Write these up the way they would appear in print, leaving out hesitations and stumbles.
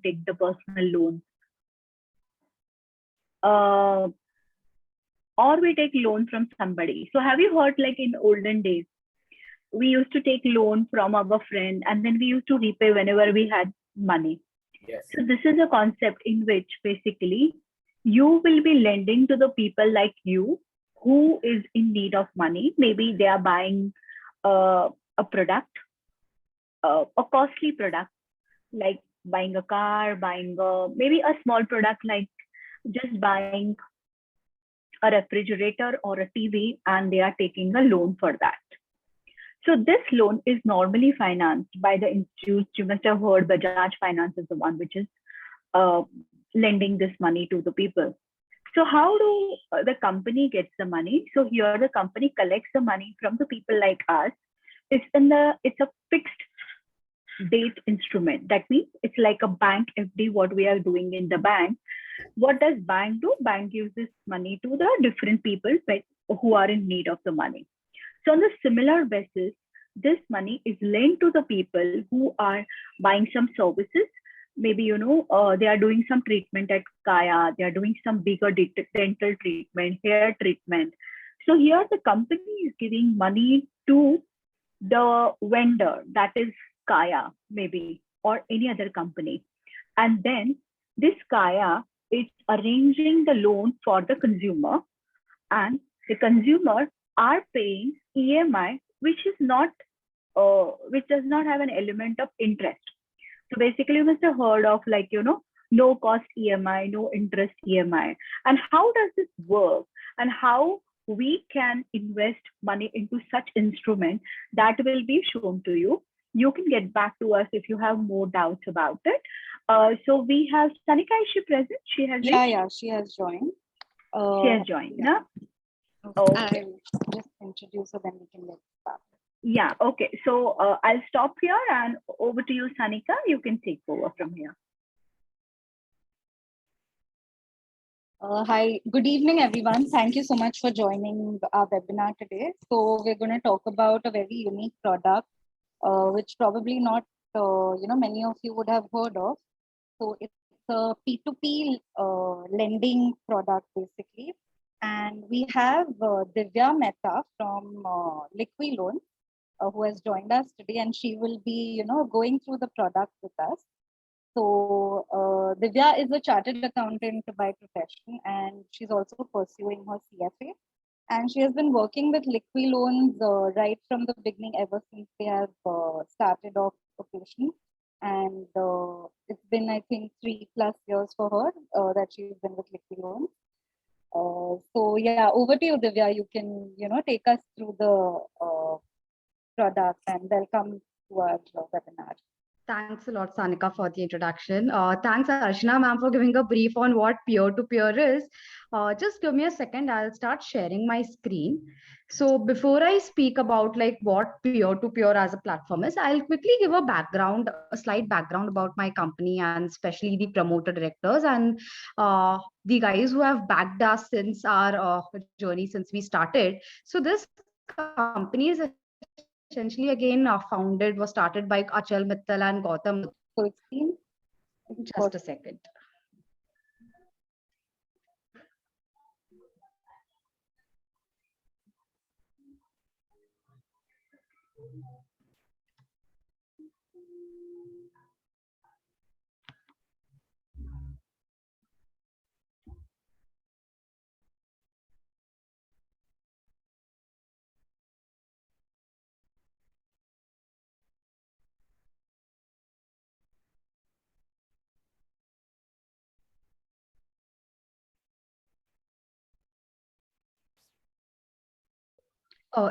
take the personal loan. Or we take loan from somebody. So have you heard, like in olden days, we used to take loan from our friend and then we used to repay whenever we had money. Yes. So this is a concept in which basically you will be lending to the people like you who is in need of money. Maybe they are buying a product, a costly product, like buying a car, buying maybe a small product like just buying a refrigerator or a TV, and they are taking a loan for that. So this loan is normally financed by the institutes. You must have heard Bajaj Finance is the one which is uh, lending this money to the people. So how do the company gets the money? So here the company collects the money from the people like us. It's a fixed date instrument. That means it's like a bank FD, what we are doing in the bank. What does bank do? Bank gives this money to the different people who are in need of the money. So on the similar basis, this money is lent to the people who are buying some services. Maybe, they are doing some treatment at Kaya, they are doing some bigger dental treatment, hair treatment. So here the company is giving money to the vendor, that is Kaya, maybe, or any other company. And then this Kaya is arranging the loan for the consumer, and the consumer are paying EMI, which is not, which does not have an element of interest. So basically, you must have heard of, like, no cost EMI, no interest EMI. And how does this work? And how we can invest money into such instrument, that will be shown to you. You can get back to us if you have more doubts about it. So we have Sanika, is she present? She has she has joined. She has joined. Yeah. Okay. I'll just introduce her, then we can get started. Yeah, okay. So I'll stop here and over to you, Sanika. You can take over from here. Hi, good evening, everyone. Thank you so much for joining our webinar today. So we're going to talk about a very unique product, which probably not, many of you would have heard of. So it's a P2P lending product, basically. And we have Divya Mehta from Liqui Loan, who has joined us today, and she will be, going through the product with us. So Divya is a chartered accountant by profession, and she's also pursuing her CFA. And she has been working with Liqui Loans right from the beginning, ever since they have started off operations. And it's been, I think, 3+ years for her that she's been with Liqui Loans. So yeah, over to you, Divya. You can, take us through the product, and welcome to our webinar. Thanks a lot, Sanika, for the introduction. Thanks, Archana ma'am, for giving a brief on what peer-to-peer is. Just give me a second. I'll start sharing my screen. So before I speak about like what peer-to-peer as a platform is, I'll quickly give a slight background about my company, and especially the promoter directors and the guys who have backed us since our journey since we started. So this company is essentially again was started by Achal Mittal and Gautam. Just a second.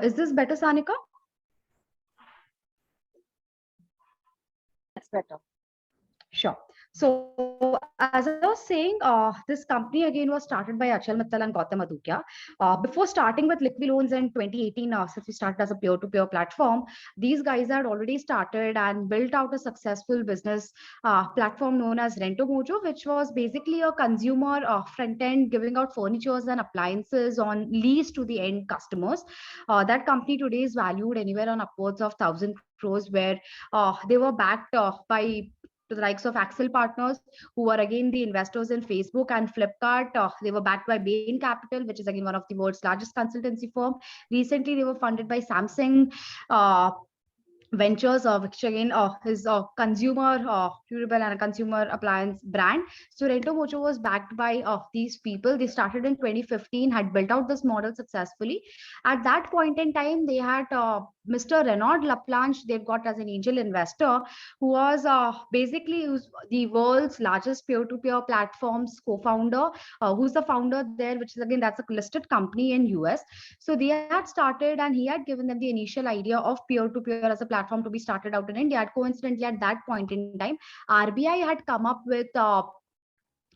Is this better, Sanika? That's better. Sure. So as I was saying, this company again was started by Achal Mittal and Gautam Adukia. Before starting with Liqui Loans in 2018, since we started as a peer-to-peer platform, these guys had already started and built out a successful business platform known as Rento Mojo, which was basically a consumer front end giving out furnitures and appliances on lease to the end customers. That company today is valued anywhere on upwards of 1,000 crores, where they were backed by to the likes of Axel Partners, who are again the investors in Facebook and Flipkart. They were backed by Bain Capital, which is again one of the world's largest consultancy firm. Recently, they were funded by Samsung. Ventures, which again is a consumer durable and a consumer appliance brand. So Rento Mocho was backed by these people. They started in 2015, had built out this model successfully. At that point in time, they had Mr. Renaud Laplanche, they've got as an angel investor, who was basically the world's largest peer-to-peer platforms co-founder, who's the founder there, which is again, that's a listed company in US. So they had started, and he had given them the initial idea of peer-to-peer as a platform to be started out in India. Coincidentally, at that point in time, RBI had come up with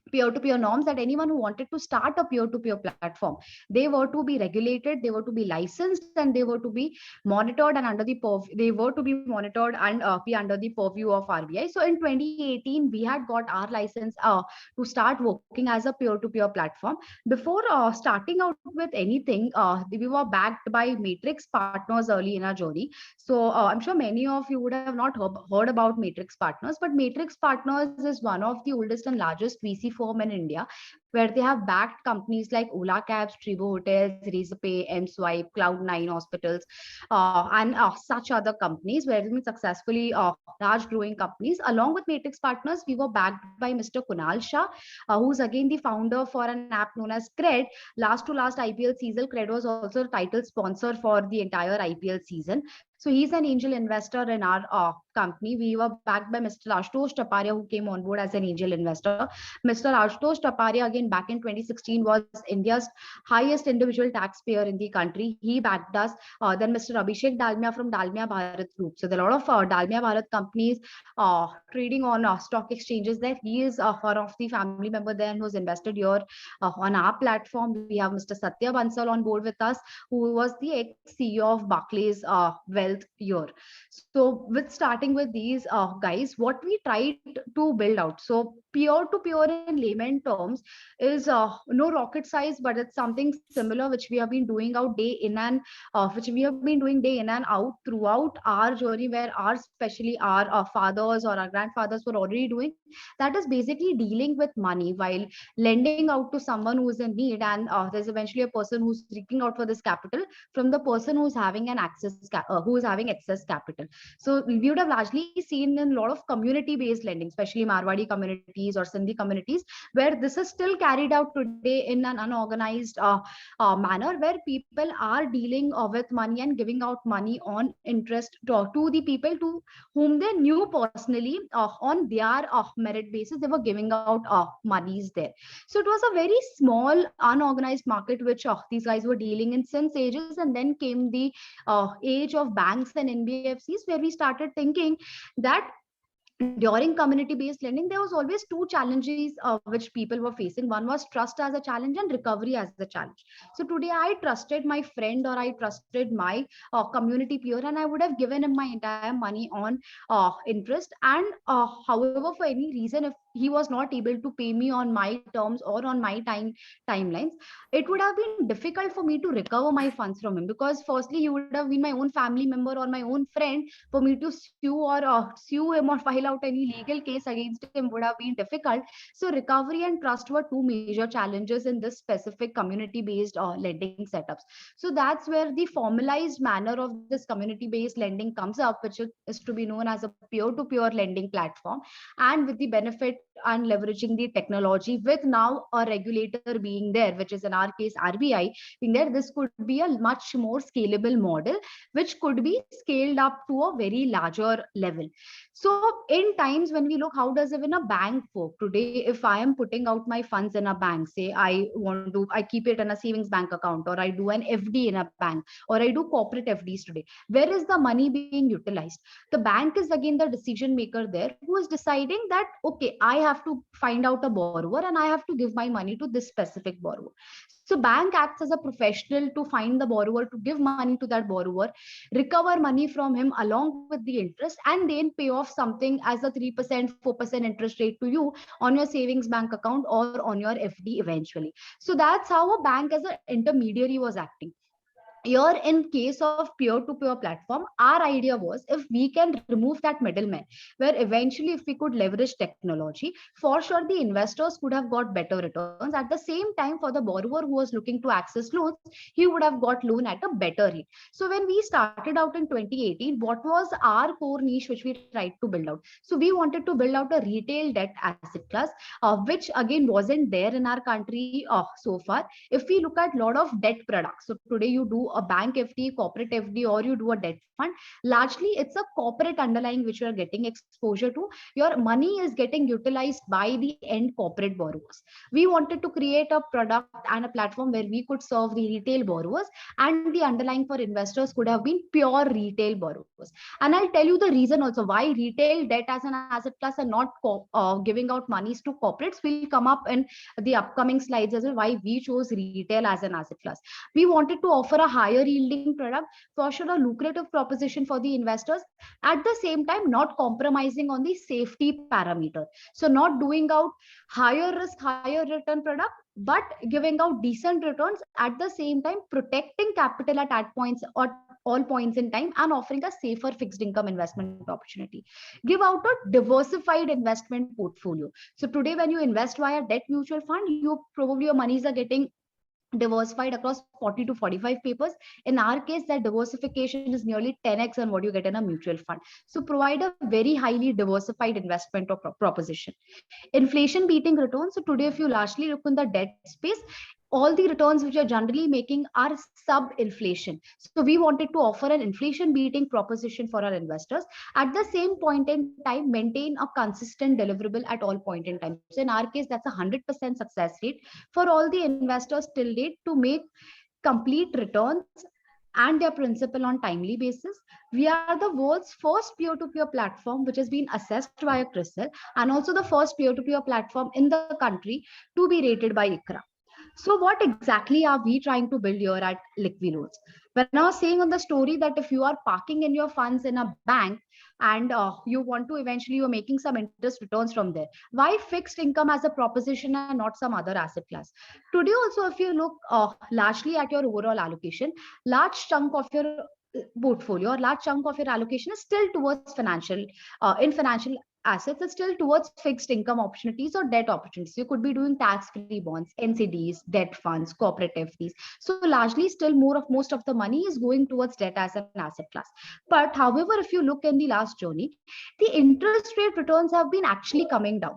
peer-to-peer norms that anyone who wanted to start a peer-to-peer platform, they were to be regulated, they were to be licensed, and they were to be monitored and under the they were to be monitored and be under the purview of RBI. So in 2018, we had got our license to start working as a peer-to-peer platform. Before starting out with anything, we were backed by Matrix Partners early in our journey. So I'm sure many of you would have not heard about Matrix Partners, but Matrix Partners is one of the oldest and largest VC firm in India, where they have backed companies like Ola Cabs, Tribo Hotels, Razorpay, M-Swipe, Cloud9 Hospitals, and such other companies, where they've been successfully large growing companies. Along with Matrix Partners, we were backed by Mr. Kunal Shah, who's again the founder for an app known as Cred. Last to last IPL season, Cred was also the title sponsor for the entire IPL season. So he's an angel investor in our company. We were backed by Mr. Ashutosh Taparia, who came on board as an angel investor. Mr. Ashutosh Taparia, again back in 2016, was India's highest individual taxpayer in the country. He backed us. Then Mr. Abhishek Dalmia from Dalmia Bharat Group. So there are a lot of Dalmia Bharat companies trading on stock exchanges there. He is one of the family member there who's invested here on our platform. We have Mr. Satya Bansal on board with us, who was the ex-CEO of Barclays Wealth here. So with starting with these guys, what we tried to build out. So peer-to-peer in layman terms is no rocket science, but it's something similar which we have been doing out day in and which we have been doing day in and out throughout our journey, where our especially our fathers or our grandfathers were already doing. That is basically dealing with money while lending out to someone who is in need, and there's eventually a person who's seeking out for this capital from the person who's having an who is having excess capital. So we would have largely seen in a lot of community-based lending, especially Marwadi communities or Sindhi communities, where this is still carried out today in an unorganized manner, where people are dealing with money and giving out money on interest to the people to whom they knew personally on their merit basis. They were giving out monies there. So it was a very small, unorganized market which these guys were dealing in since ages, and then came the age of banks and NBFCs, where we started thinking that during community-based lending, there was always two challenges which people were facing. One was trust as a challenge and recovery as a challenge. So today I trusted my friend, or I trusted my community peer, and I would have given him my entire money on interest. And however, for any reason, if he was not able to pay me on my terms or on my timelines, it would have been difficult for me to recover my funds from him, because firstly, he would have been my own family member or my own friend. For me to sue or sue him or file out any legal case against him would have been difficult. So recovery and trust were two major challenges in this specific community-based lending setups. So that's where the formalized manner of this community-based lending comes up, which is to be known as a peer-to-peer lending platform. And with the benefit and leveraging the technology, with now a regulator being there, which is in our case RBI being there, this could be a much more scalable model, which could be scaled up to a very larger level. So in times when we look, how does even a bank work today? If I am putting out my funds in a bank, say I keep it in a savings bank account, or I do an FD in a bank, or I do corporate FDs today, where is the money being utilized? The bank is again the decision maker there, who is deciding that, okay, I have to find out a borrower and I have to give my money to this specific borrower. So bank acts as a professional to find the borrower, to give money to that borrower, recover money from him along with the interest, and then pay off something as a 3%, 4% interest rate to you on your savings bank account or on your FD eventually. So that's how a bank as an intermediary was acting. here in case of peer-to-peer platform, our idea was if we can remove that middleman, where eventually if we could leverage technology, for sure the investors could have got better returns. At the same time, for the borrower who was looking to access loans, he would have got loan at a better rate. So when we started out in 2018, what was our core niche which we tried to build out? So we wanted to build out a retail debt asset class, which again wasn't there in our country so far. If we look at a lot of debt products, so today you do a bank FD, corporate FD, or you do a debt fund, largely it's a corporate underlying which you are getting exposure to. Your money is getting utilized by the end corporate borrowers. We wanted to create a product and a platform where we could serve the retail borrowers, and the underlying for investors could have been pure retail borrowers. And I'll tell you the reason also why retail debt as an asset class and not giving out monies to corporates will come up in the upcoming slides as well, why we chose retail as an asset class. We wanted to offer a higher yielding product, for sure a lucrative proposition for the investors, at the same time not compromising on the safety parameter. So not doing out higher risk, higher return product, but giving out decent returns, at the same time protecting capital at points or all points in time, and offering a safer fixed income investment opportunity. Give out a diversified investment portfolio. So today when you invest via debt mutual fund, you probably your monies are getting diversified across 40 to 45 papers. In our case, that diversification is nearly 10x on what you get in a mutual fund. So provide a very highly diversified investment or proposition. Inflation beating returns. So today, if you largely look in the debt space, all the returns which are generally making are sub inflation. So we wanted to offer an inflation beating proposition for our investors. At the same point in time, maintain a consistent deliverable at all point in time. So in our case, that's a 100% success rate for all the investors till date to make complete returns and their principal on timely basis. We are the world's first peer-to-peer platform which has been assessed via CRISIL, and also the first peer-to-peer platform in the country to be rated by ICRA. So what exactly are we trying to build here at Liquiloads? When I was saying on the story that if you are parking in your funds in a bank and you want to eventually you're making some interest returns from there, why fixed income as a proposition and not some other asset class? Today also, if you look largely at your overall allocation, large chunk of your portfolio or large chunk of your allocation is still towards financial in financial assets, is still towards fixed income opportunities or debt opportunities. You could be doing tax-free bonds, NCDs, debt funds, corporate FDs. So largely still most of the money is going towards debt as an asset class. But however, if you look in the last journey, the interest rate returns have been actually coming down.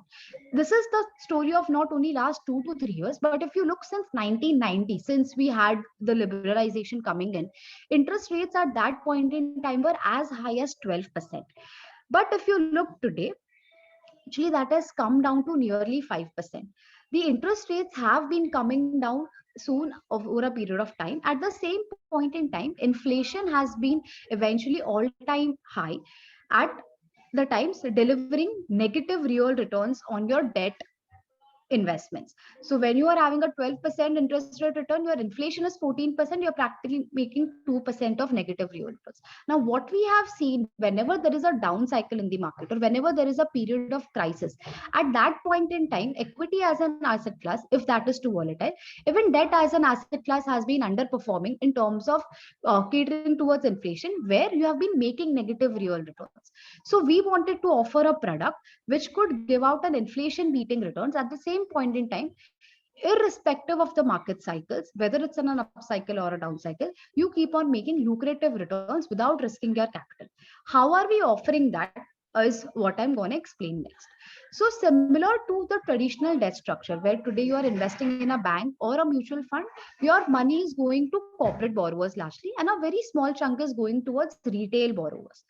This is the story of not only last 2 to 3 years, but if you look since 1990, since we had the liberalization coming in, interest rates at that point in time were as high as 12%. But if you look today, actually that has come down to nearly 5%. The interest rates have been coming down soon over a period of time. At the same point in time, inflation has been eventually all-time high at the times, delivering negative real returns on your debt investments. So when you are having a 12% interest rate return, your inflation is 14%, you're practically making 2% of negative real returns. Now, what we have seen, whenever there is a down cycle in the market or whenever there is a period of crisis, at that point in time, equity as an asset class, if that is too volatile, even debt as an asset class has been underperforming in terms of catering towards inflation, where you have been making negative real returns. So we wanted to offer a product which could give out an inflation beating returns at the same point in time, irrespective of the market cycles, whether it's in an up cycle or a down cycle. You keep on making lucrative returns without risking your capital. How are we offering that is what I'm going to explain next. So similar to the traditional debt structure, where today you are investing in a bank or a mutual fund, your money is going to corporate borrowers largely, and a very small chunk is going towards retail borrowers.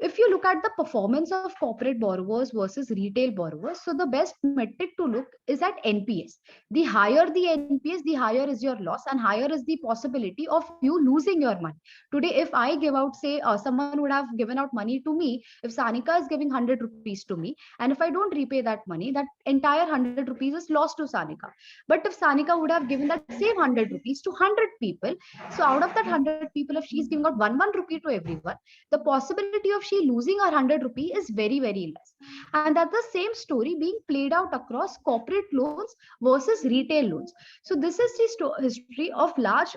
If you look at the performance of corporate borrowers versus retail borrowers, so the best metric to look is at NPS. The higher the NPS, the higher is your loss and higher is the possibility of you losing your money. Today, if I give out, say, someone would have given out money to me, if Sanika is giving 100 rupees to me, and if I don't repay that money, that entire 100 rupees is lost to Sanika. But if Sanika would have given that same 100 rupees to 100 people, so out of that 100 people, if she's giving out one rupee to everyone, the possibility of she losing her 100 rupee is very, very less. And that's the same story being played out across corporate loans versus retail loans. So this is the history of large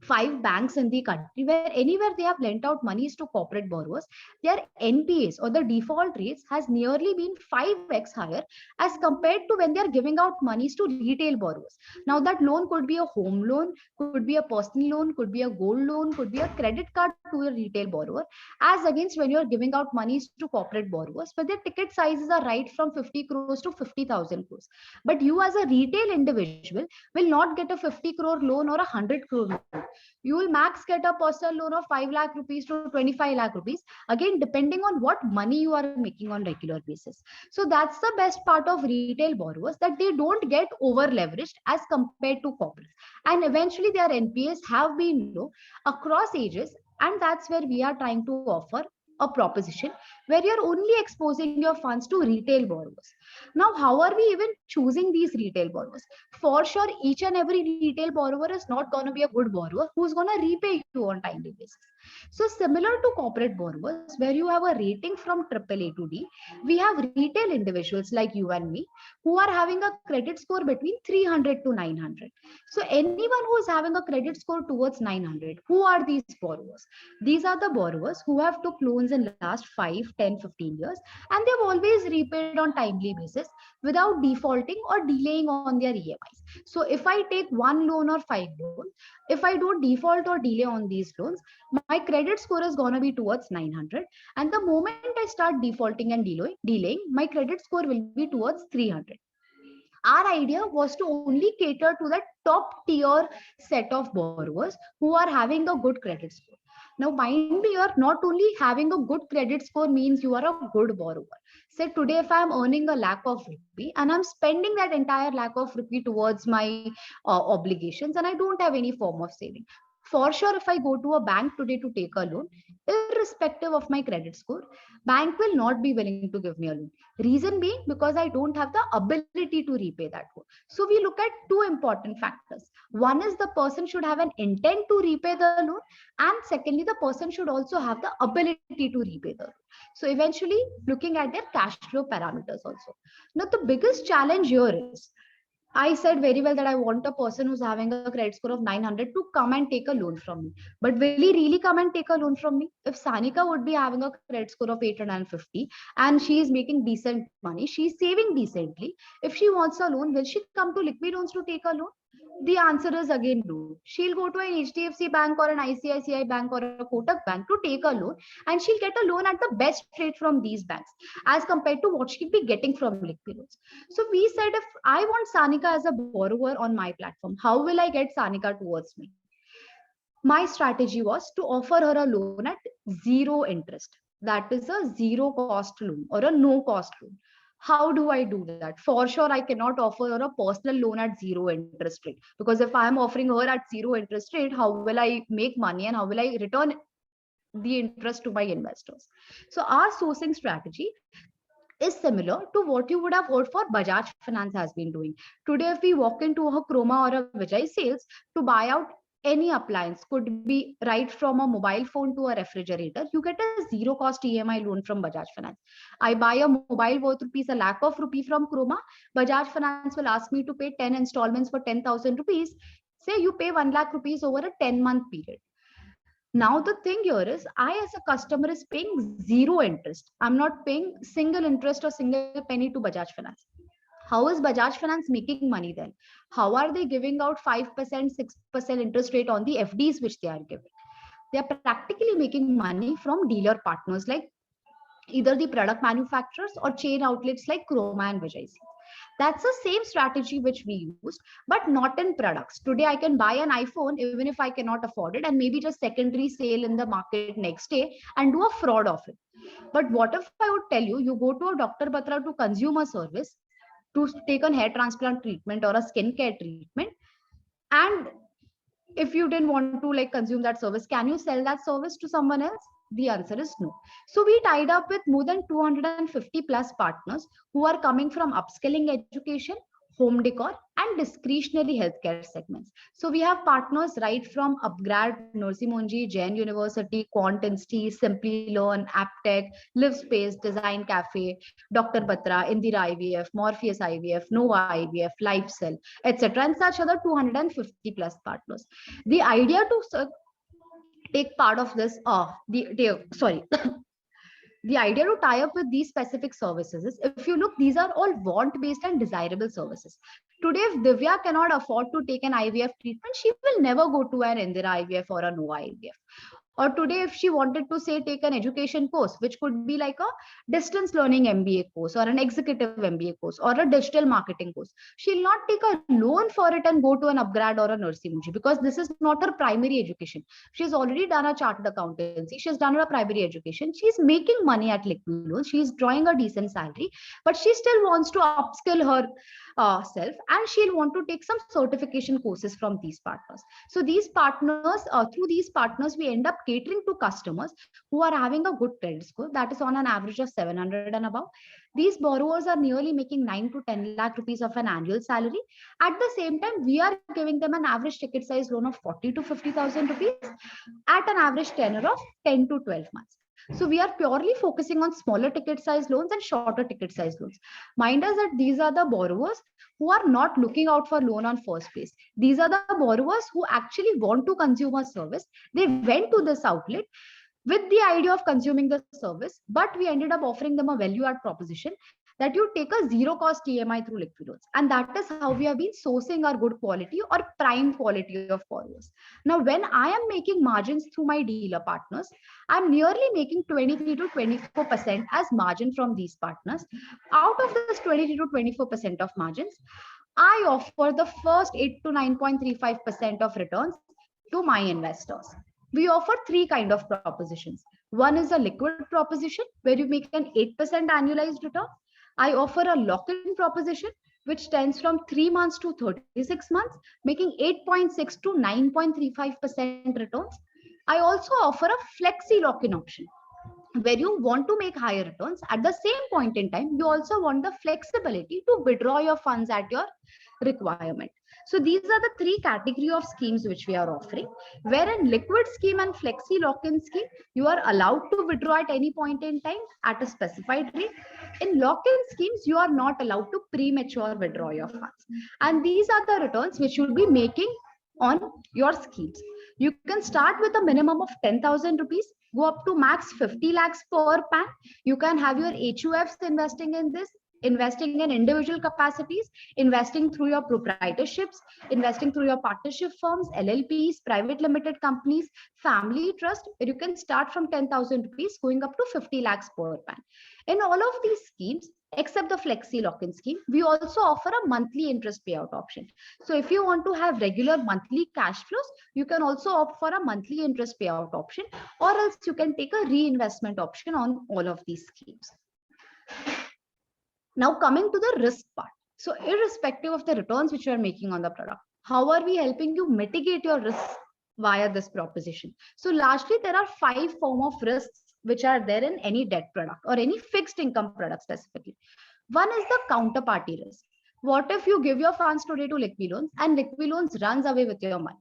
5 banks in the country where anywhere they have lent out monies to corporate borrowers, their NPAs or the default rates has nearly been 5x higher as compared to when they are giving out monies to retail borrowers. Now that loan could be a home loan, could be a personal loan, could be a gold loan, could be a credit card to a retail borrower, as against when you're giving out monies to corporate borrowers where their ticket sizes are right from 50 crores to 50,000 crores. But you as a retail individual will not get a 50 crore loan or a 100 crore loan. You will max get a personal loan of 5 lakh rupees to 25 lakh rupees, again depending on what money you are making on regular basis. So that's the best part of retail borrowers, that they don't get over leveraged as compared to corporates, and eventually their NPAs have been low across ages. And that's where we are trying to offer a proposition where you're only exposing your funds to retail borrowers. Now, how are we even choosing these retail borrowers? For sure, each and every retail borrower is not going to be a good borrower who's going to repay you on timely basis. So similar to corporate borrowers, where you have a rating from AAA to D, we have retail individuals like you and me who are having a credit score between 300 to 900. So anyone who is having a credit score towards 900, who are these borrowers? These are the borrowers who have took loans in last 5, 10, 15 years, and they've always repaid on timely basis without defaulting or delaying on their EMIs. So if I take one loan or 5 loans, if I don't default or delay on these loans, my credit score is going to be towards 900. And the moment I start defaulting and delaying, my credit score will be towards 300. Our idea was to only cater to that top tier set of borrowers who are having a good credit score. Now, mind me here, not only having a good credit score means you are a good borrower. Say today, if I'm earning a lakh of rupee and I'm spending that entire lakh of rupee towards my obligations and I don't have any form of saving, for sure, if I go to a bank today to take a loan, irrespective of my credit score, bank will not be willing to give me a loan. Reason being, because I don't have the ability to repay that loan. So we look at two important factors. One is the person should have an intent to repay the loan, and secondly, the person should also have the ability to repay the loan. So eventually, looking at their cash flow parameters also. Now, the biggest challenge here is, I said very well that I want a person who's having a credit score of 900 to come and take a loan from me. But will he really come and take a loan from me? If Sanika would be having a credit score of 850 and she is making decent money, she's saving decently. If she wants a loan, will she come to Liquid Loans to take a loan? The answer is again no. She'll go to an HDFC bank or an ICICI bank or a Kotak bank to take a loan, and she'll get a loan at the best rate from these banks as compared to what she'll be getting from Liquid Loans. So we said, if I want Sanika as a borrower on my platform, how will I get Sanika towards me? My strategy was to offer her a loan at zero interest. That is a zero cost loan or a no cost loan. How do I do that? For sure, I cannot offer her a personal loan at zero interest rate, because if I am offering her at zero interest rate, how will I make money and how will I return the interest to my investors? So our sourcing strategy is similar to what you would have heard for Bajaj Finance has been doing. Today, if we walk into a Chroma or a Vijay sales to buy out any appliance, could be right from a mobile phone to a refrigerator, you get a zero cost EMI loan from Bajaj Finance. I buy a mobile worth rupees a lakh of rupee from Chroma, Bajaj Finance will ask me to pay 10 installments for 10,000 rupees. Say you pay 1 lakh rupees over a 10-month period. Now the thing here is, I as a customer is paying zero interest. I'm not paying single interest or single penny to Bajaj Finance. How is Bajaj Finance making money then? How are they giving out 5%, 6% interest rate on the FDs which they are giving? They are practically making money from dealer partners like either the product manufacturers or chain outlets like Chroma and Vijay. That's the same strategy which we used, but not in products. Today, I can buy an iPhone even if I cannot afford it, and maybe just secondary sale in the market next day and do a fraud of it. But what if I would tell you, you go to a Dr. Batra to consumer service to take a hair transplant treatment or a skincare treatment, and if you didn't want to like consume that service, can you sell that service to someone else? The answer is no. So we tied up with more than 250 plus partners who are coming from upskilling education, home decor, and discretionary healthcare segments. So we have partners right from Upgrad, Nursi Monji, Jain University, Quant Insti, Simply Learn, Aptech, Live Space, Design Cafe, Dr. Batra, Indira IVF, Morpheus IVF, Nova IVF, LifeCell, etc. and such other 250 plus partners. The idea to take part of this, the idea to tie up with these specific services is, if you look, these are all want based and desirable services. Today, if Divya cannot afford to take an IVF treatment, she will never go to an Indira IVF or a Nova IVF. Or today, if she wanted to say take an education course, which could be like a distance learning MBA course or an executive MBA course or a digital marketing course, she'll not take a loan for it and go to an Upgrad or a Nursing Muji, because this is not her primary education. She's already done a chartered accountancy, she's done her primary education, she's making money at Liquid Loans, she's drawing a decent salary, but she still wants to upskill her self, and she'll want to take some certification courses from these partners. So these partners, through these partners, we end up catering to customers who are having a good credit score, that is on an average of 700 and above. These borrowers are nearly making 9 to 10 lakh rupees of an annual salary. At the same time, we are giving them an average ticket size loan of 40 to 50,000 rupees at an average tenure of 10 to 12 months. So we are purely focusing on smaller ticket size loans and shorter ticket size loans. Mind us that these are the borrowers who are not looking out for loan on first place. These are the borrowers who actually want to consume a service. They went to this outlet with the idea of consuming the service, but we ended up offering them a value add proposition that you take a zero cost EMI through Liquid Loans. And that is how we have been sourcing our good quality or prime quality of borrowers. Now, when I am making margins through my dealer partners, I'm nearly making 23 to 24% as margin from these partners. Out of this 23 to 24% of margins, I offer the first 8 to 9.35% of returns to my investors. We offer three kind of propositions. One is a liquid proposition where you make an 8% annualized return. I offer a lock-in proposition which stands from 3 months to 36 months, making 8.6 to 9.35% returns. I also offer a flexi lock-in option where you want to make higher returns. At the same point in time, you also want the flexibility to withdraw your funds at your requirement. So these are the three category of schemes which we are offering, where in liquid scheme and flexi lock-in scheme, you are allowed to withdraw at any point in time at a specified rate. In lock-in schemes, you are not allowed to premature withdraw your funds. And these are the returns which you will be making on your schemes. You can start with a minimum of 10,000 rupees, go up to max 50 lakhs per PAN. You can have your HUFs investing in this, investing in individual capacities, investing through your proprietorships, investing through your partnership firms, LLPs, private limited companies, family trust. You can start from 10,000 rupees going up to 50 lakhs per PAN. In all of these schemes, except the flexi lock-in scheme, we also offer a monthly interest payout option. So if you want to have regular monthly cash flows, you can also opt for a monthly interest payout option, or else you can take a reinvestment option on all of these schemes. Now coming to the risk part. So irrespective of the returns which you are making on the product, how are we helping you mitigate your risks via this proposition? So largely there are 5 forms of risks which are there in any debt product or any fixed income product specifically. One is the counterparty risk. What if you give your funds today to Liquid Loans and Liquid Loans runs away with your money?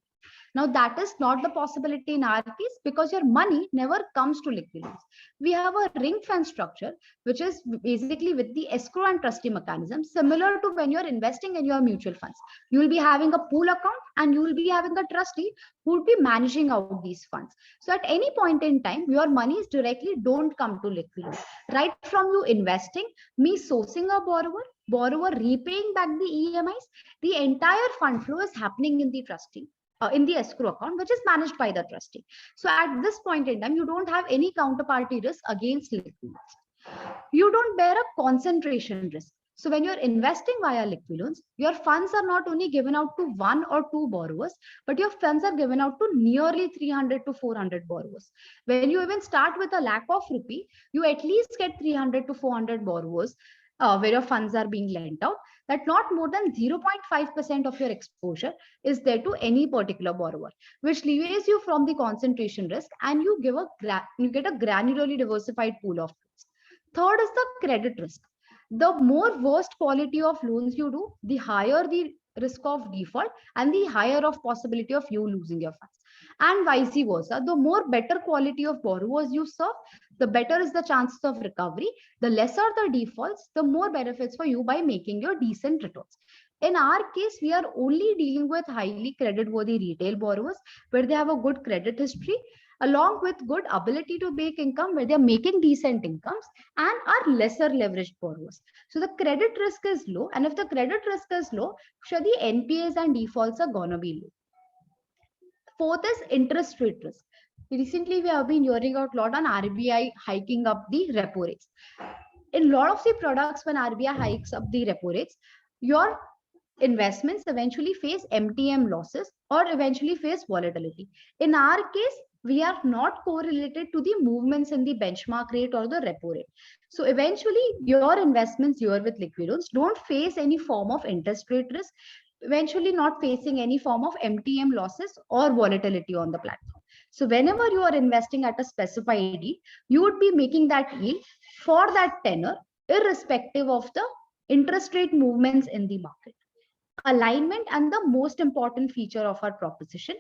Now, that is not the possibility in our case because your money never comes to Liquid Loans. We have a ring fence structure, which is basically with the escrow and trustee mechanism, similar to when you're investing in your mutual funds. You will be having a pool account and you will be having a trustee who will be managing out these funds. So at any point in time, your monies directly don't come to Liquid Loans. Right from you investing, me sourcing a borrower repaying back the EMIs, the entire fund flow is happening in the trustee. In the escrow account, which is managed by the trustee. So at this point in time, you don't have any counterparty risk against Liquid Loans. You don't bear a concentration risk. So when you're investing via Liquid Loans, your funds are not only given out to 1 or 2 borrowers, but your funds are given out to nearly 300 to 400 borrowers. When you even start with a lakh of rupee, you at least get 300 to 400 borrowers where your funds are being lent out. That not more than 0.5% of your exposure is there to any particular borrower, which leaves you from the concentration risk, and you get a granularly diversified pool of risk. Third is the credit risk. the more worst quality of loans you do, the higher the risk of default and the higher of possibility of you losing your funds. And vice versa, the more better quality of borrowers you serve, the better is the chances of recovery, the lesser the defaults, the more benefits for you by making your decent returns. In our case, we are only dealing with highly credit worthy retail borrowers where they have a good credit history along with good ability to make income where they're making decent incomes and are lesser leveraged borrowers. So the credit risk is low. And if the credit risk is low, sure, the NPAs and defaults are going to be low. Fourth is interest rate risk. Recently, we have been hearing out a lot on RBI hiking up the repo rates. In a lot of the products, when RBI hikes up the repo rates, your investments eventually face MTM losses or eventually face volatility. In our case, we are not correlated to the movements in the benchmark rate or the repo rate. So eventually, your investments here with liquid loans don't face any form of interest rate risk, eventually not facing any form of MTM losses or volatility on the platform. So whenever you are investing at a specified yield, you would be making that yield for that tenor, irrespective of the interest rate movements in the market. Alignment and the most important feature of our proposition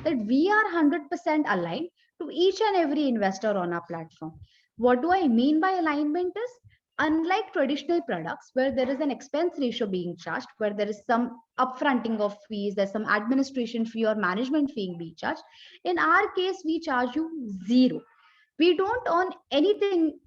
that we are 100% aligned to each and every investor on our platform. What do I mean by alignment is, unlike traditional products where there is an expense ratio being charged, where there is some upfronting of fees, there's some administration fee or management fee being charged, in our case we charge you zero. We don't earn anything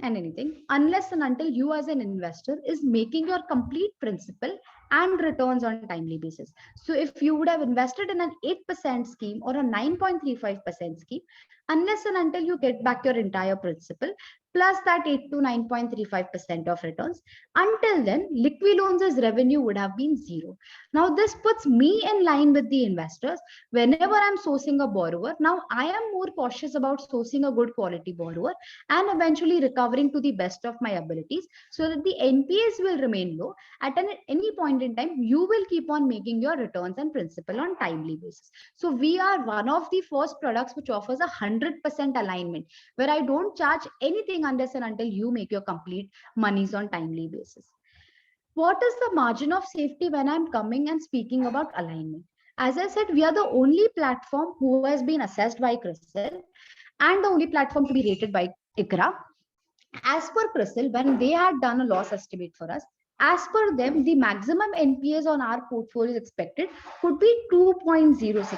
and anything unless and until you as an investor is making your complete principal and returns on timely basis. So if you would have invested in an 8% scheme or a 9.35% scheme, unless and until you get back your entire principal plus that 8 to 9.35% of returns, until then Liquiloans' revenue would have been zero. Now this puts me in line with the investors. Whenever I'm sourcing a borrower, now I am more cautious about sourcing a good quality borrower and eventually recovering to the best of my abilities so that the NPAs will remain low. At any point in time, you will keep on making your returns and principal on timely basis. So we are one of the first products which offers 100% alignment, where I don't charge anything unless and until you make your complete monies on timely basis. What is the margin of safety when I'm coming and speaking about alignment? As I said, we are the only platform who has been assessed by CRISIL and the only platform to be rated by ICRA. As per CRISIL, when they had done a loss estimate for us, as per them, the maximum NPAs on our portfolio expected could be 2.06%.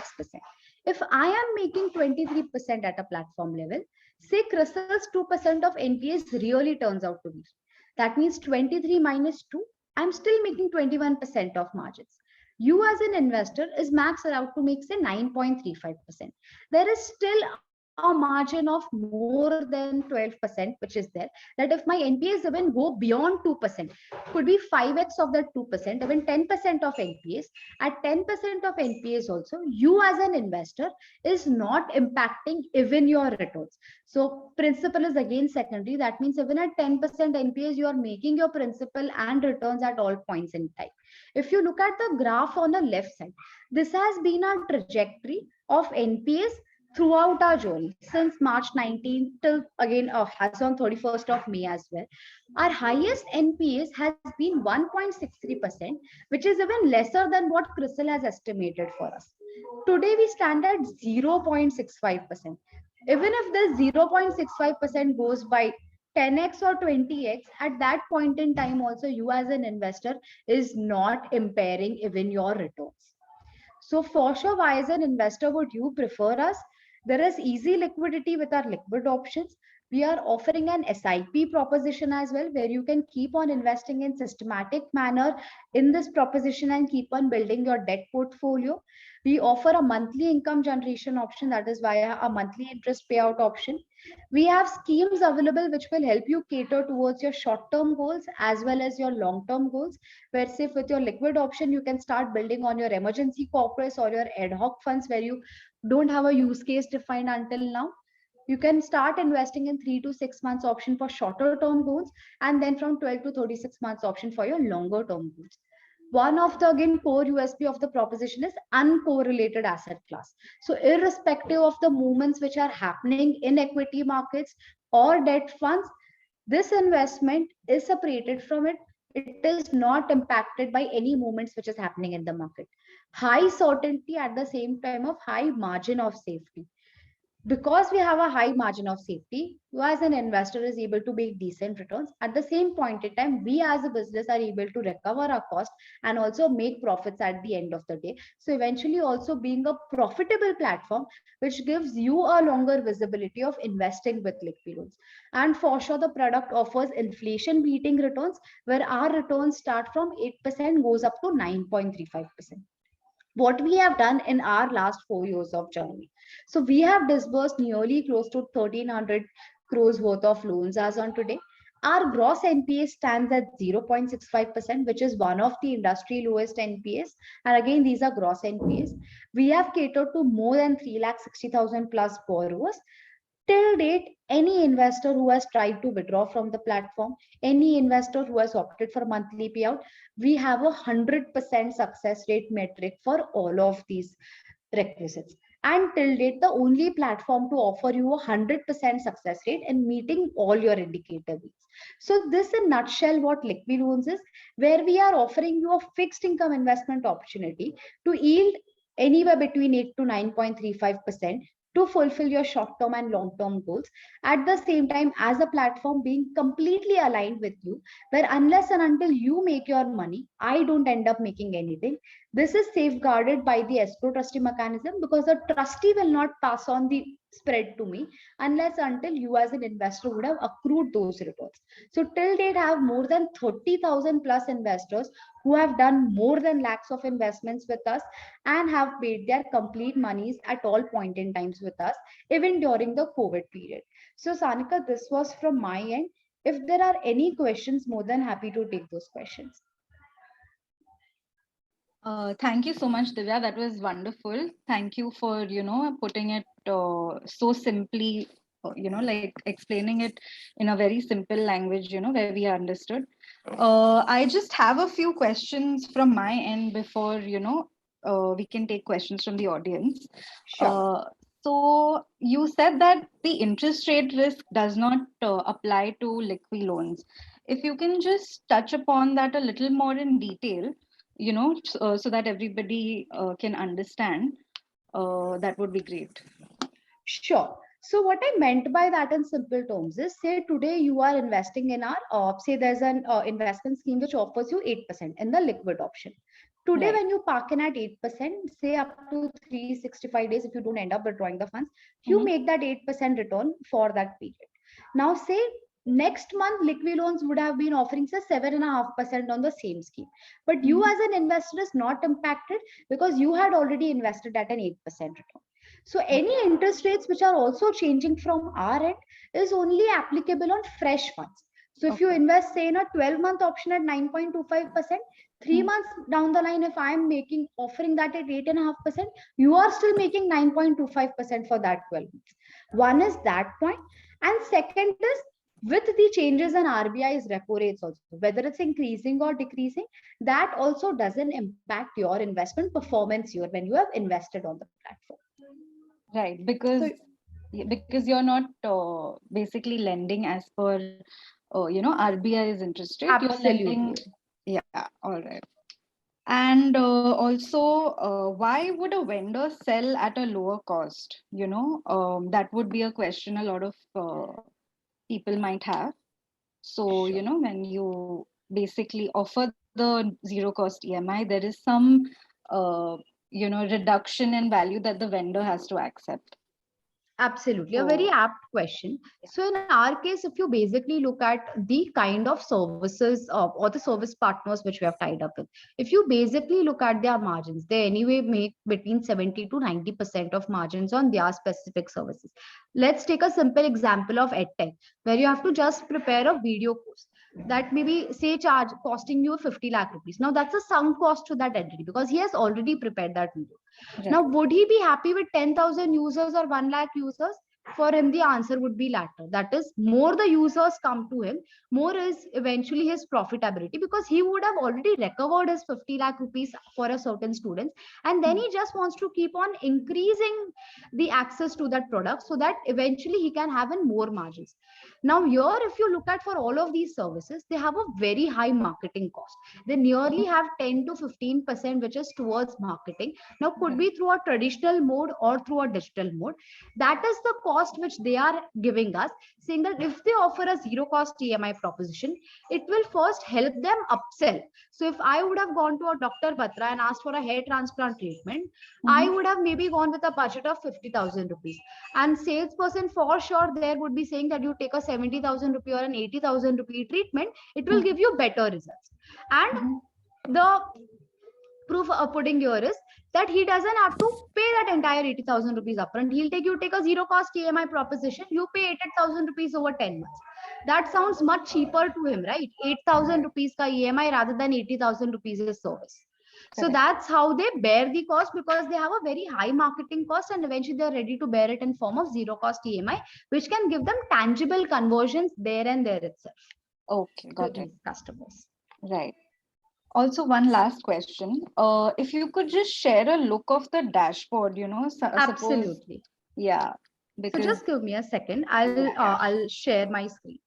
If I am making 23% at a platform level, say CRISIL's 2% of NPAs really turns out to be. That means 23 minus 2, I'm still making 21% of margins. You as an investor is max allowed to make say 9.35%. There is still a margin of more than 12%, which is there, that if my NPAs even go beyond 2%, could be 5x of that 2%, even 10% of NPAs. At 10% of NPAs also, you as an investor is not impacting even your returns. So principal is again secondary. That means even at 10% NPAs, you are making your principal and returns at all points in time. If you look at the graph on the left side, this has been our trajectory of NPAs throughout our journey since March 19 till again as on 31st of May as well. Our highest NPAs has been 1.63%, which is even lesser than what CRISIL has estimated for us. Today we stand at 0.65%. Even if this 0.65% goes by 10x or 20x, at that point in time also you as an investor is not impairing even your returns. So for sure, why as an investor would you prefer us? There is easy liquidity with our liquid options. We are offering an SIP proposition as well, where you can keep on investing in systematic manner in this proposition and keep on building your debt portfolio. We offer a monthly income generation option, that is via a monthly interest payout option. We have schemes available which will help you cater towards your short-term goals as well as your long-term goals, where say with your liquid option, you can start building on your emergency corporates or your ad hoc funds where you don't have a use case defined until now. You can start investing in 3 to 6 months option for shorter term goals, and then from 12 to 36 months option for your longer term goals. One of the again core USP of the proposition is uncorrelated asset class. So irrespective of the movements which are happening in equity markets or debt funds, This investment is separated from it. It is not impacted by any movements which is happening in the market. High certainty at the same time of high margin of safety. Because we have a high margin of safety, you as an investor is able to make decent returns. At the same point in time, we as a business are able to recover our cost and also make profits at the end of the day. So eventually also being a profitable platform, which gives you a longer visibility of investing with liquid loans. And for sure, the product offers inflation beating returns, where our returns start from 8% goes up to 9.35%. What we have done in our last 4 years of journey. So we have disbursed nearly close to 1,300 crores worth of loans as on today. Our gross NPA stands at 0.65%, which is one of the industry lowest NPAs. And again, these are gross NPAs. We have catered to more than 3,60,000 plus borrowers. Till date, any investor who has tried to withdraw from the platform, any investor who has opted for monthly payout, we have 100% success rate metric for all of these requisites. And till date, the only platform to offer you 100% success rate and meeting all your indicator needs. So this in nutshell what Liquid Loans is, where we are offering you a fixed income investment opportunity to yield anywhere between 8 to 9.35% to fulfill your short-term and long-term goals. At the same time, as a platform being completely aligned with you, where unless and until you make your money, I don't end up making anything. This is safeguarded by the escrow trustee mechanism, because the trustee will not pass on the spread to me unless until you as an investor would have accrued those returns. So till date, I have more than 30,000 plus investors who have done more than lakhs of investments with us and have paid their complete monies at all point in times with us, even during the COVID period. So Sanika, this was from my end. If there are any questions, more than happy to take those questions. Thank you so much, Divya. That was wonderful. Thank you for, putting it so simply, like explaining it in a very simple language, where we understood. I just have a few questions from my end before, we can take questions from the audience. Sure. So you said that the interest rate risk does not apply to liquid loans. If you can just touch upon that a little more in detail, so that everybody can understand, that would be great. Sure. So what I meant by that in simple terms is, say today you are investing in our, say there's an investment scheme which offers you 8% in the liquid option. Today, Right. when you park in at 8%, say up to 365 days, if you don't end up withdrawing the funds, you make that 8% return for that period. Now, say next month, liquid loans would have been offering say 7.5% on the same scheme. But you as an investor is not impacted because you had already invested at an 8% return. So any interest rates which are also changing from our end is only applicable on fresh funds. So if you invest say in a 12-month option at 9.25%, 3 months down the line, if I'm offering that at 8.5%, you are still making 9.25% for that 12 months. One is that point. And second is, with the changes in RBI's repo rates also, whether it's increasing or decreasing, that also doesn't impact your investment performance here when you have invested on the platform. Right, because you're not basically lending as per RBI's interest rate. Absolutely. You're lending. Yeah, all right. And also, why would a vendor sell at a lower cost? That would be a question a lot of people might have. So, Sure. when you basically offer the zero cost EMI, there is some, reduction in value that the vendor has to accept. Absolutely, a very So, apt question. So, in our case, if you basically look at the kind of services or the service partners which we have tied up with, if you basically look at their margins, they anyway make between 70 to 90% of margins on their specific services. Let's take a simple example of EdTech, where you have to just prepare a video course that maybe say charge costing you 50 lakh rupees. Now that's a sunk cost to that entity because he has already prepared that video. Now, right. would he be happy with 10,000 users or 1 lakh users? For him, the answer would be latter. That is, more the users come to him, more is eventually his profitability, because he would have already recovered his 50 lakh rupees for a certain student. And then he just wants to keep on increasing the access to that product so that eventually he can have in more margins. Now here, if you look at for all of these services, they have a very high marketing cost. They nearly have 10 to 15%, which is towards marketing. Now could be through a traditional mode or through a digital mode. That is the cost which they are giving us, saying that if they offer a zero cost EMI proposition, it will first help them upsell. So if I would have gone to a Dr. Batra and asked for a hair transplant treatment, I would have maybe gone with a budget of 50,000 rupees. And salesperson for sure there would be saying that you take a 70,000 rupee or an 80,000 rupee treatment, it will give you better results. And the proof of pudding here is that he doesn't have to pay that entire 80,000 rupees upfront. He'll take a zero cost EMI proposition. You pay 80,000 rupees over 10 months. That sounds much cheaper to him, right? 8,000 rupees ka EMI rather than 80,000 rupees is service. So that's how they bear the cost, because they have a very high marketing cost, and eventually they're ready to bear it in form of zero cost EMI, which can give them tangible conversions there and there itself. Okay, got it. Customers. Right. Also, one last question. If you could just share a look of the dashboard, Absolutely. Yeah. So just give me a second. I'll share my screen.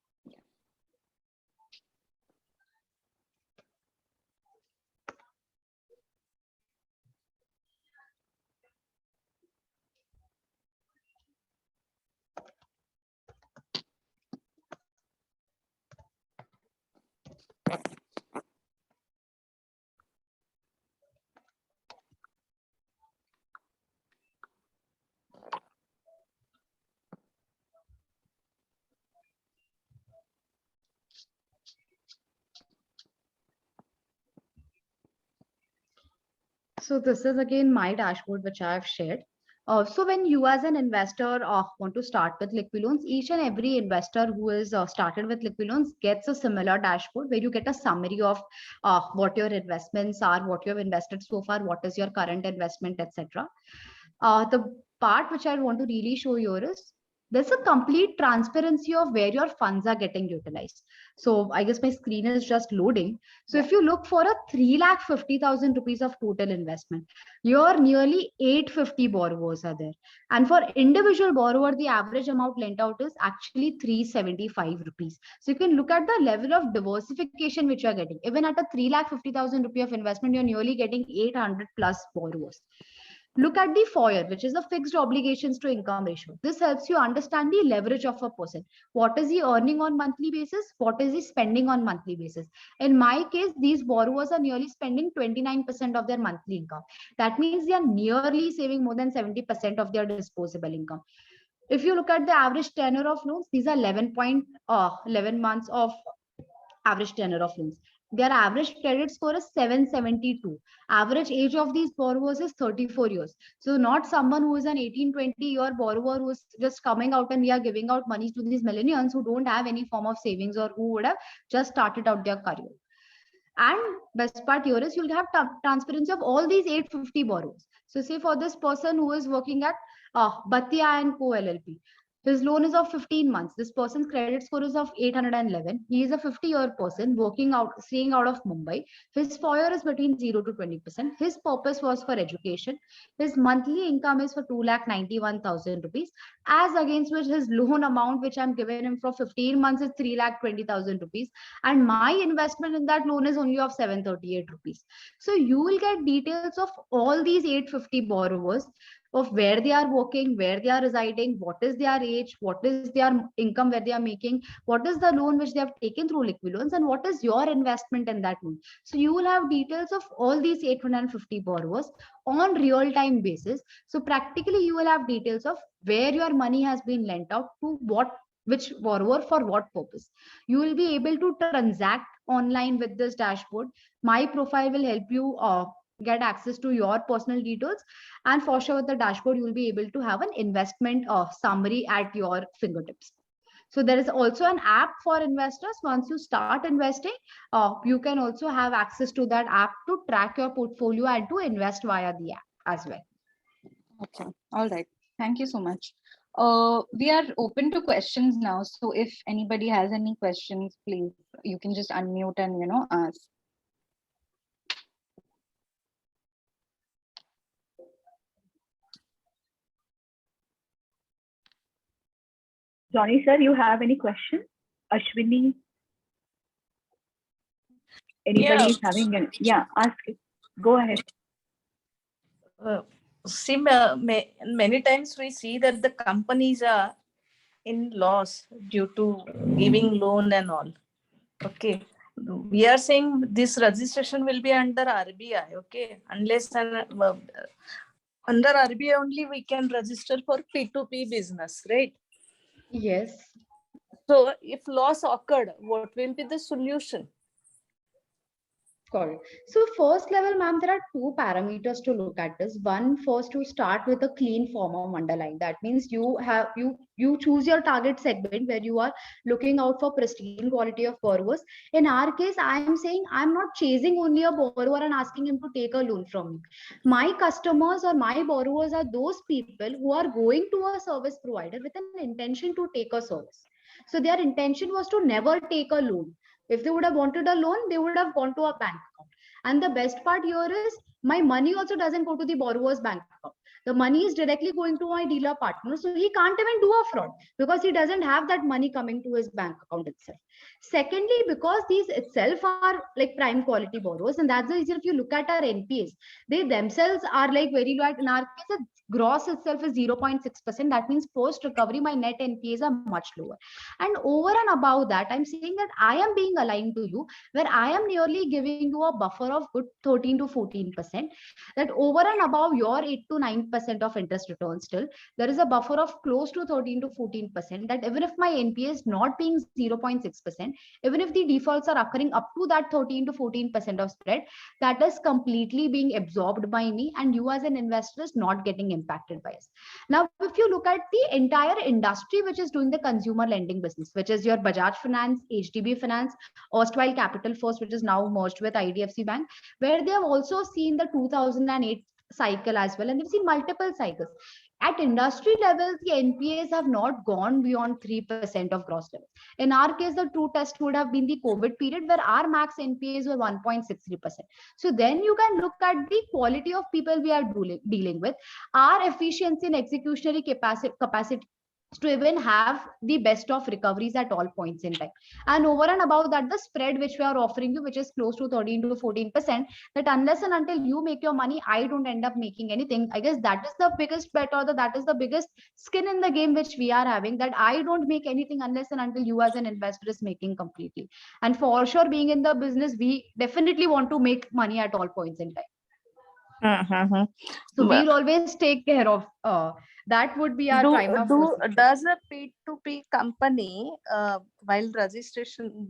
So this is again my dashboard, which I've shared. So when you as an investor want to start with liquid loans, each and every investor who is started with liquid loans gets a similar dashboard where you get a summary of what your investments are, what you have invested so far, what is your current investment, etc. The part which I want to really show you is there's a complete transparency of where your funds are getting utilized. So I guess my screen is just loading. So if you look for a 3,50,000 rupees of total investment, your nearly 850 borrowers are there. And for individual borrower, the average amount lent out is actually 375 rupees. So you can look at the level of diversification which you are getting. Even at a 3,50,000 rupee of investment, you're nearly getting 800 plus borrowers. Look at the FOIR, which is a fixed obligations to income ratio. This helps you understand the leverage of a person. What is he earning on monthly basis? What is he spending on monthly basis? In my case, these borrowers are nearly spending 29% of their monthly income. That means they are nearly saving more than 70% of their disposable income. If you look at the average tenure of loans, these are 11 months of average tenure of loans. Their average credit score is 772. Average age of these borrowers is 34 years. So not someone who is an 18, 20-year borrower who is just coming out and we are giving out money to these millennials who don't have any form of savings or who would have just started out their career. And best part here is you'll have transparency of all these 850 borrowers. So say for this person who is working at Bhatia and Co LLP, his loan is of 15 months. This person's credit score is of 811. He is a 50-year person working out, staying out of Mumbai. His FOIR is between 0 to 20%. His purpose was for education. His monthly income is for 2,91,000 rupees, as against which his loan amount, which I'm giving him for 15 months, is 3,20,000 rupees. And my investment in that loan is only of 738 rupees. So you will get details of all these 850 borrowers, of where they are working, where they are residing, what is their age, what is their income where they are making, what is the loan which they have taken through liquid loans, and what is your investment in that loan. So you will have details of all these 850 borrowers on real-time basis. So practically you will have details of where your money has been lent out to which borrower for what purpose. You will be able to transact online with this dashboard. My profile will help you get access to your personal details, and for sure with the dashboard you will be able to have an investment summary at your fingertips. So there is also an app for investors. Once you start investing, you can also have access to that app to track your portfolio and to invest via the app as well. Okay, all right, thank you so much. We are open to questions now, so if anybody has any questions, please, you can just unmute and ask. Johnny sir, you have any question? Ashwini, anybody Yeah. is having an, yeah, ask it. Go ahead. See, many times we see that the companies are in loss due to giving loan and all. Okay. We are saying this registration will be under RBI. Okay. Unless under RBI only we can register for P2P business, right? Yes. So if loss occurred, what will be the solution? Correct. So first level, ma'am, there are two parameters to look at this. One, first to start with a clean form of underlying. That means you choose your target segment where you are looking out for pristine quality of borrowers. In our case, I am saying I'm not chasing only a borrower and asking him to take a loan from me. My customers or my borrowers are those people who are going to a service provider with an intention to take a service. So their intention was to never take a loan. If they would have wanted a loan, they would have gone to a bank account. And the best part here is my money also doesn't go to the borrower's bank account. The money is directly going to my dealer partner. So he can't even do a fraud because he doesn't have that money coming to his bank account itself. Secondly, because these itself are like prime quality borrowers, and that's the reason if you look at our NPAs, they themselves are like very low. In our case, the gross itself is 0.6%. That means post recovery, my net NPAs are much lower. And over and above that, I'm saying that I am being aligned to you, where I am nearly giving you a buffer of good 13 to 14%. That over and above your 8 to 9% of interest return still, there is a buffer of close to 13 to 14%. That even if my NPA is not being 0.6%, even if the defaults are occurring up to that 13 to 14% of spread, that is completely being absorbed by me, and you as an investor is not getting impacted by us. Now, if you look at the entire industry which is doing the consumer lending business, which is your Bajaj Finance, HDB Finance, Erstwhile Capital First, which is now merged with IDFC Bank, where they have also seen the 2008 cycle as well, and they've seen multiple cycles. At industry levels, the NPAs have not gone beyond 3% of gross levels. In our case, the true test would have been the COVID period, where our max NPAs were 1.63%. So then you can look at the quality of people we are dealing with, our efficiency and executionary capacity to even have the best of recoveries at all points in time. And over and above that, the spread which we are offering you, which is close to 13 to 14%, that unless and until you make your money, I don't end up making anything. I guess that is the biggest bet, or that is the biggest skin in the game which we are having, that I don't make anything unless and until you as an investor is making completely. And for sure, being in the business, we definitely want to make money at all points in time. So we'll always take care of that would be our prima facie. Does a P2P company while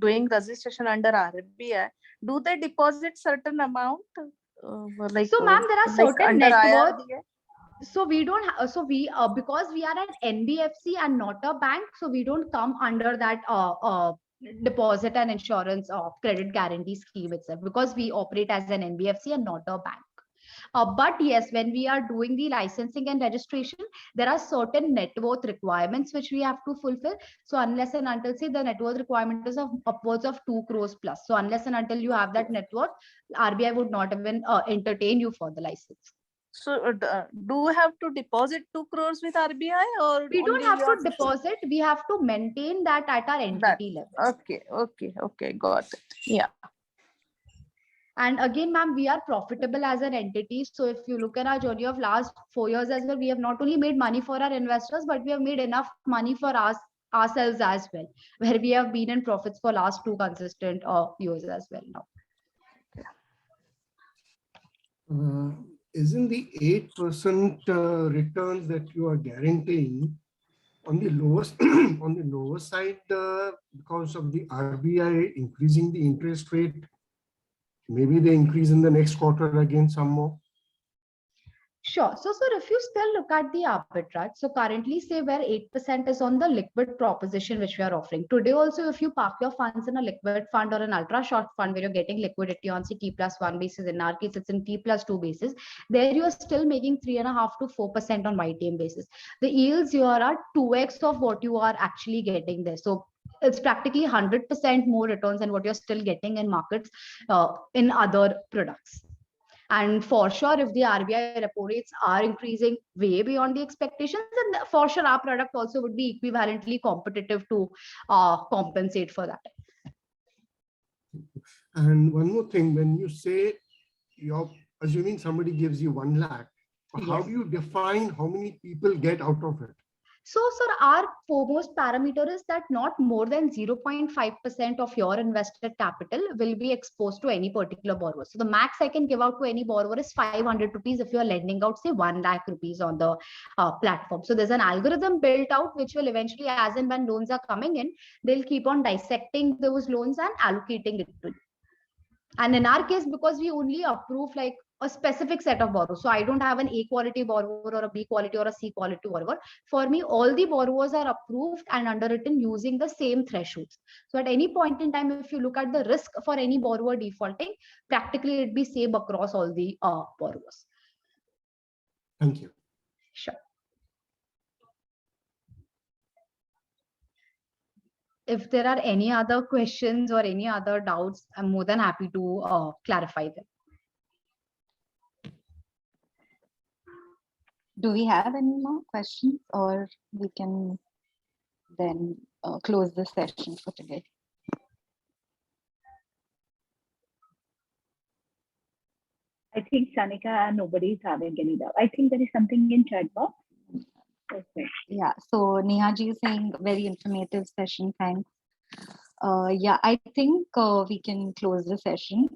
doing registration under RBI, do they deposit certain amount So ma'am, there are certain net worth. IRBI? So we don't because we are an NBFC and not a bank, so we don't come under that deposit and insurance credit guarantee scheme itself, because we operate as an NBFC and not a bank. But yes, when we are doing the licensing and registration, there are certain net worth requirements which we have to fulfill. So unless and until, say, the net worth requirement is of upwards of 2 crores plus. So unless and until you have that net worth, RBI would not even entertain you for the license. So do we have to deposit 2 crores with RBI, or we don't have to deposit? We have to maintain that at our entity level. Okay, got it. Yeah. And again, ma'am, we are profitable as an entity. So if you look at our journey of last 4 years as well, we have not only made money for our investors, but we have made enough money for ourselves as well, where we have been in profits for last 2 consistent years as well now. Isn't the 8% returns that you are guaranteeing on the lowest on the lower side because of the RBI increasing the interest rate? Maybe they increase in the next quarter again some more. Sure. So, sir, if you still look at the arbitrage, so currently say where 8% is on the liquid proposition which we are offering. Today also, if you park your funds in a liquid fund or an ultra short fund where you're getting liquidity on T+1 basis, in our case, it's in T+2 basis, there you are still making 3.5 to 4% on YTM basis. The yields here are 2x of what you are actually getting there. So it's practically 100% more returns than what you're still getting in markets in other products. And for sure, if the RBI repo rates are increasing way beyond the expectations, then for sure our product also would be equivalently competitive to compensate for that. And one more thing, when you say you're assuming somebody gives you 1 lakh, how Yes. do you define how many people get out of it? So, sir, our foremost parameter is that not more than 0.5% of your invested capital will be exposed to any particular borrower. So the max I can give out to any borrower is 500 rupees if you're lending out, say, 1 lakh rupees on the platform. So there's an algorithm built out which will eventually, as and when loans are coming in, they'll keep on dissecting those loans and allocating it to you. And in our case, because we only approve like a specific set of borrowers. So I don't have an A quality borrower or a B quality or a C quality borrower. For me, all the borrowers are approved and underwritten using the same thresholds. So at any point in time, if you look at the risk for any borrower defaulting, practically it'd be same across all the borrowers. Thank you. Sure. If there are any other questions or any other doubts, I'm more than happy to clarify them. Do we have any more questions, or we can then close the session for today? I think Sanika, nobody is having any doubt. I think there is something in chat box. Okay. Yeah, so Neha-ji is saying very informative session, thanks. Yeah, I think we can close the session.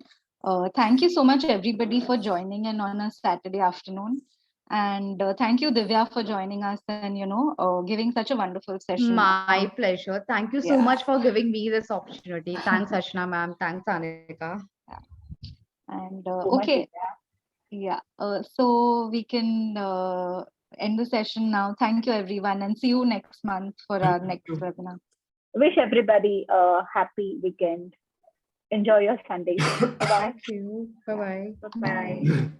Thank you so much everybody for joining in on a Saturday afternoon. And thank you, Divya, for joining us and, giving such a wonderful session. My pleasure. Thank you so Yeah. much for giving me this opportunity. Thanks, Ashna ma'am. Thanks, Anika. And So much, okay, Divya. yeah, so we can end the session now. Thank you, everyone, and see you next month for our next webinar. Wish everybody a happy weekend. Enjoy your Sunday. Bye-bye. Thank you. Bye-bye. Bye-bye.